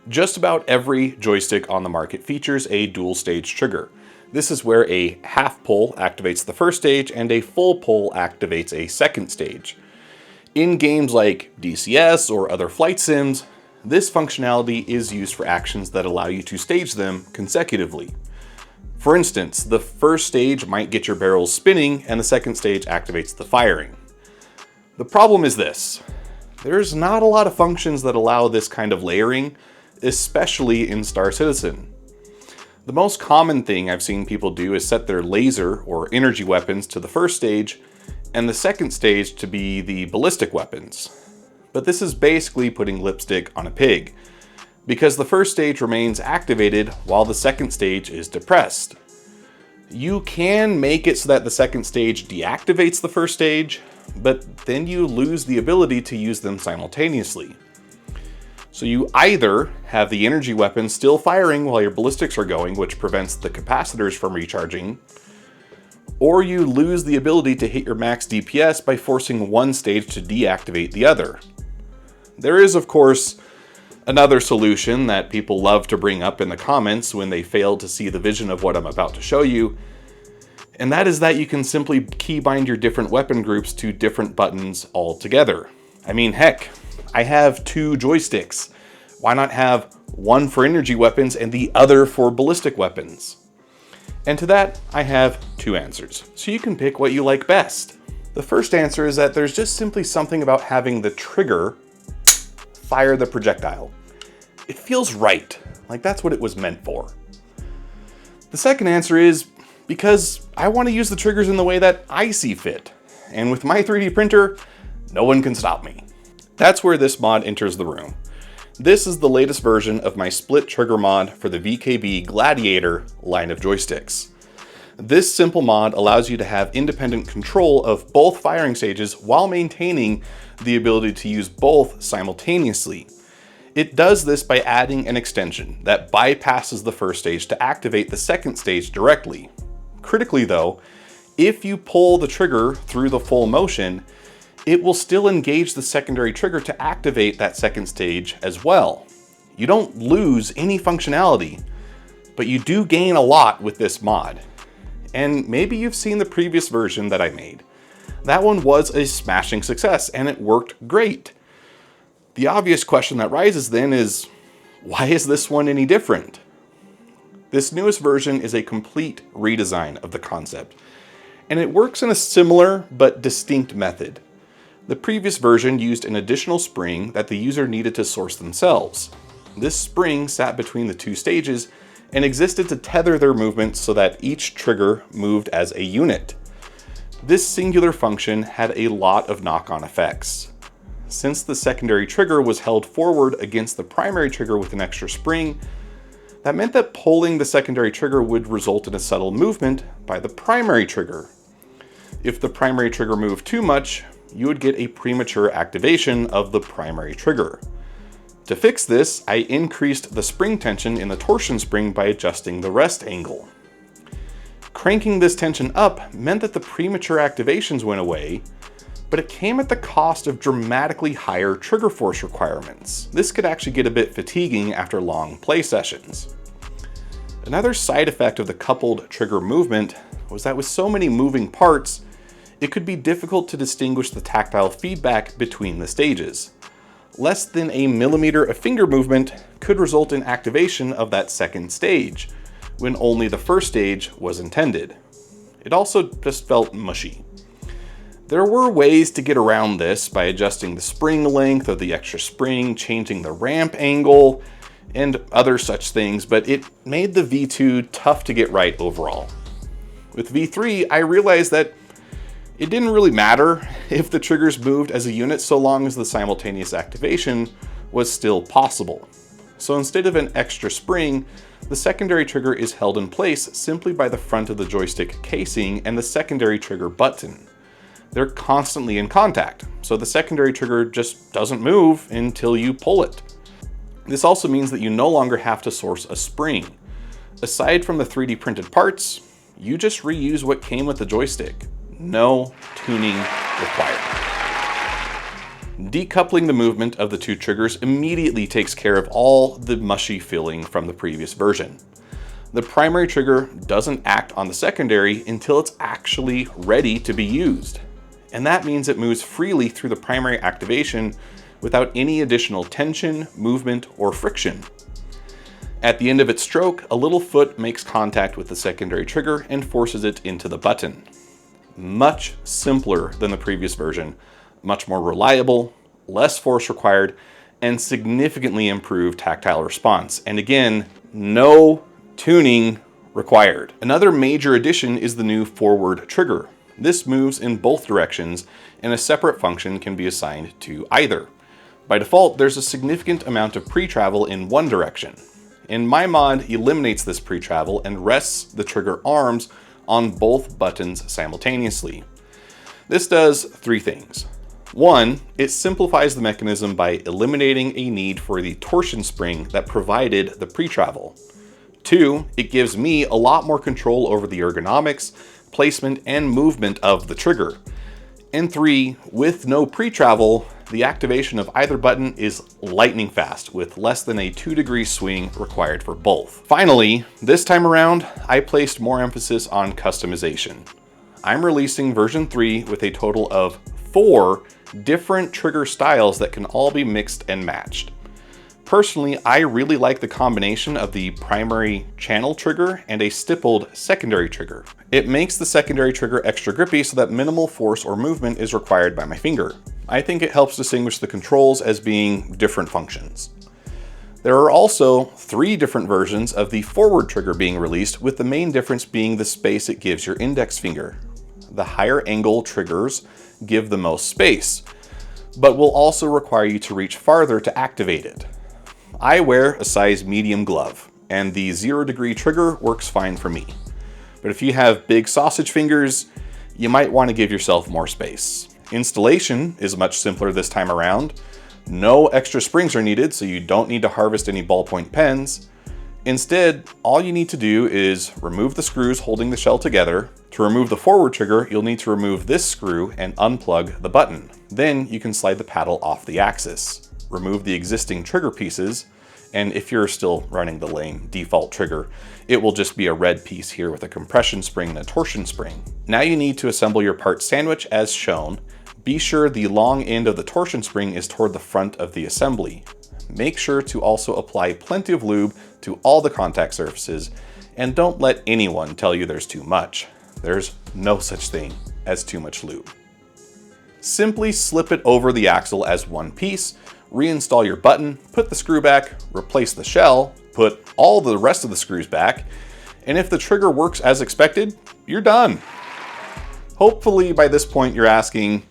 Just about every joystick on the market features a dual stage trigger. This is where a half pull activates the first stage and a full pull activates a second stage. In games like DCS or other flight sims, this functionality is used for actions that allow you to stage them consecutively. For instance, the first stage might get your barrels spinning and the second stage activates the firing. The problem is this: there's not a lot of functions that allow this kind of layering, especially in Star Citizen. The most common thing I've seen people do is set their laser or energy weapons to the first stage and the second stage to be the ballistic weapons. But this is basically putting lipstick on a pig, because the first stage remains activated while the second stage is depressed. You can make it so that the second stage deactivates the first stage, but then you lose the ability to use them simultaneously. So you either have the energy weapon still firing while your ballistics are going, which prevents the capacitors from recharging, or you lose the ability to hit your max DPS by forcing one stage to deactivate the other. There is, of course, another solution that people love to bring up in the comments when they fail to see the vision of what I'm about to show you, and that is that you can simply keybind your different weapon groups to different buttons altogether. I mean, heck, I have two joysticks. Why not have one for energy weapons and the other for ballistic weapons? And to that, I have two answers, so you can pick what you like best. The first answer is that there's just simply something about having the trigger fire the projectile. It feels right, like that's what it was meant for. The second answer is because I want to use the triggers in the way that I see fit, and with my 3D printer, no one can stop me. That's where this mod enters the room. This is the latest version of my split trigger mod for the VKB Gladiator line of joysticks. This simple mod allows you to have independent control of both firing stages while maintaining the ability to use both simultaneously. It does this by adding an extension that bypasses the first stage to activate the second stage directly. Critically though, if you pull the trigger through the full motion, it will still engage the secondary trigger to activate that second stage as well. You don't lose any functionality, but you do gain a lot with this mod. And maybe you've seen the previous version that I made. That one was a smashing success and it worked great. The obvious question that rises then is, why is this one any different? This newest version is a complete redesign of the concept, and it works in a similar but distinct method. The previous version used an additional spring that the user needed to source themselves. This spring sat between the two stages and existed to tether their movement so that each trigger moved as a unit. This singular function had a lot of knock-on effects. Since the secondary trigger was held forward against the primary trigger with an extra spring, that meant that pulling the secondary trigger would result in a subtle movement by the primary trigger. If the primary trigger moved too much, you would get a premature activation of the primary trigger. To fix this, I increased the spring tension in the torsion spring by adjusting the rest angle. Cranking this tension up meant that the premature activations went away, but it came at the cost of dramatically higher trigger force requirements. This could actually get a bit fatiguing after long play sessions. Another side effect of the coupled trigger movement was that with so many moving parts, it could be difficult to distinguish the tactile feedback between the stages. Less than a millimeter of finger movement could result in activation of that second stage, when only the first stage was intended. It also just felt mushy. There were ways to get around this by adjusting the spring length of the extra spring, changing the ramp angle, and other such things, but it made the V2 tough to get right overall. With V3, I realized that it didn't really matter if the triggers moved as a unit so long as the simultaneous activation was still possible. So instead of an extra spring, the secondary trigger is held in place simply by the front of the joystick casing and the secondary trigger button. They're constantly in contact, so the secondary trigger just doesn't move until you pull it. This also means that you no longer have to source a spring. Aside from the 3D printed parts, you just reuse what came with the joystick. No tuning required. Decoupling the movement of the two triggers immediately takes care of all the mushy feeling from the previous version. The primary trigger doesn't act on the secondary until it's actually ready to be used. And that means it moves freely through the primary activation without any additional tension, movement, or friction. At the end of its stroke, a little foot makes contact with the secondary trigger and forces it into the button. Much simpler than the previous version, much more reliable, less force required, and significantly improved tactile response. And again, no tuning required. Another major addition is the new forward trigger. This moves in both directions, and a separate function can be assigned to either. By default, there's a significant amount of pre-travel in one direction. And my mod eliminates this pre-travel and rests the trigger arms on both buttons simultaneously. This does three things. One, it simplifies the mechanism by eliminating a need for the torsion spring that provided the pre-travel. Two, it gives me a lot more control over the ergonomics, placement, and movement of the trigger. And three, with no pre-travel, the activation of either button is lightning fast, with less than a 2-degree swing required for both. Finally, this time around, I placed more emphasis on customization. I'm releasing version 3 with a total of 4 different trigger styles that can all be mixed and matched. Personally, I really like the combination of the primary channel trigger and a stippled secondary trigger. It makes the secondary trigger extra grippy so that minimal force or movement is required by my finger. I think it helps distinguish the controls as being different functions. There are also 3 different versions of the forward trigger being released, with the main difference being the space it gives your index finger. The higher angle triggers give the most space, but will also require you to reach farther to activate it. I wear a size medium glove, and the 0-degree trigger works fine for me. But if you have big sausage fingers, you might want to give yourself more space. Installation is much simpler this time around. No extra springs are needed, so you don't need to harvest any ballpoint pens. Instead, all you need to do is remove the screws holding the shell together. To remove the forward trigger, you'll need to remove this screw and unplug the button. Then you can slide the paddle off the axis. Remove the existing trigger pieces, and if you're still running the lame default trigger, it will just be a red piece here with a compression spring and a torsion spring. Now you need to assemble your part sandwich as shown. Be sure the long end of the torsion spring is toward the front of the assembly. Make sure to also apply plenty of lube to all the contact surfaces, and don't let anyone tell you there's too much. There's no such thing as too much lube. Simply slip it over the axle as one piece, reinstall your button, put the screw back, replace the shell, put all the rest of the screws back, and if the trigger works as expected, you're done. Hopefully by this point you're asking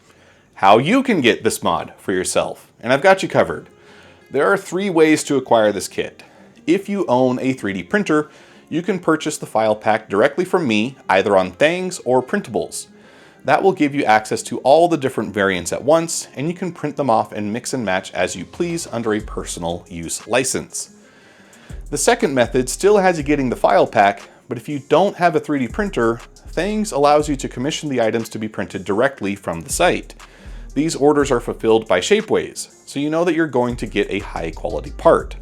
how you can get this mod for yourself, and I've got you covered. There are 3 ways to acquire this kit. If you own a 3D printer, you can purchase the file pack directly from me, either on Thangs or Printables. That will give you access to all the different variants at once, and you can print them off and mix and match as you please under a personal use license. The second method still has you getting the file pack, but if you don't have a 3D printer, Thangs allows you to commission the items to be printed directly from the site. These orders are fulfilled by Shapeways, so you know that you're going to get a high quality part.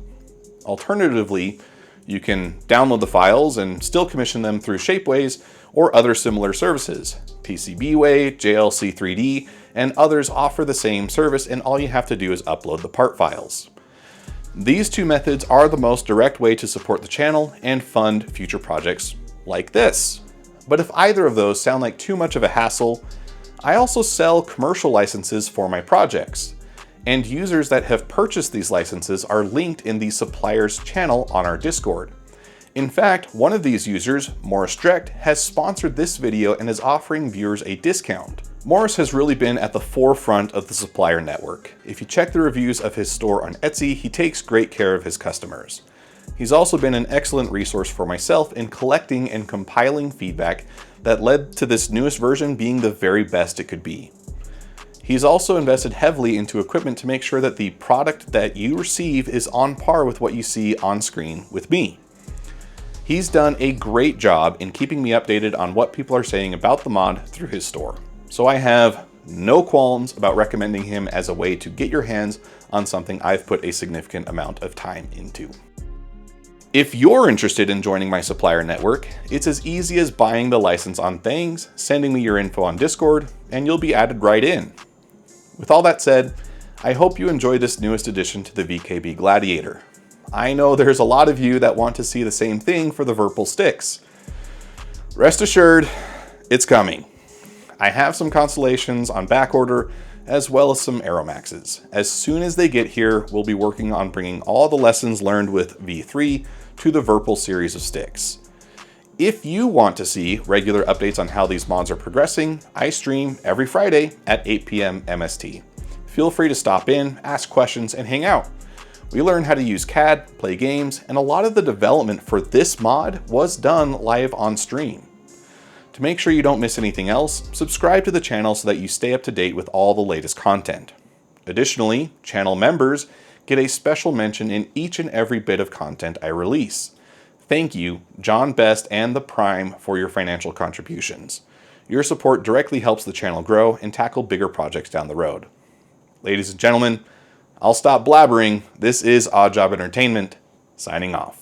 Alternatively, you can download the files and still commission them through Shapeways or other similar services. PCBWay, JLC 3D, and others offer the same service, and all you have to do is upload the part files. These 2 methods are the most direct way to support the channel and fund future projects like this. But if either of those sound like too much of a hassle, I also sell commercial licenses for my projects, and users that have purchased these licenses are linked in the suppliers channel on our Discord. In fact, one of these users, Morris Drecht, has sponsored this video and is offering viewers a discount. Morris has really been at the forefront of the supplier network. If you check the reviews of his store on Etsy, he takes great care of his customers. He's also been an excellent resource for myself in collecting and compiling feedback that led to this newest version being the very best it could be. He's also invested heavily into equipment to make sure that the product that you receive is on par with what you see on screen with me. He's done a great job in keeping me updated on what people are saying about the mod through his store. So I have no qualms about recommending him as a way to get your hands on something I've put a significant amount of time into. If you're interested in joining my supplier network, it's as easy as buying the license on Thangs, sending me your info on Discord, and you'll be added right in. With all that said, I hope you enjoy this newest addition to the VKB Gladiator. I know there's a lot of you that want to see the same thing for the Virpil sticks. Rest assured, it's coming. I have some Constellations on back order, as well as some Aeromaxes. As soon as they get here, we'll be working on bringing all the lessons learned with V3 to the Virpil series of sticks. If you want to see regular updates on how these mods are progressing, I stream every Friday at 8 p.m. MST. Feel free to stop in, ask questions, and hang out. We learn how to use CAD, play games, and a lot of the development for this mod was done live on stream. To make sure you don't miss anything else, subscribe to the channel so that you stay up to date with all the latest content. Additionally, channel members get a special mention in each and every bit of content I release. Thank you, John Best and The Prime, for your financial contributions. Your support directly helps the channel grow and tackle bigger projects down the road. Ladies and gentlemen, I'll stop blabbering. This is Odd Job Entertainment, signing off.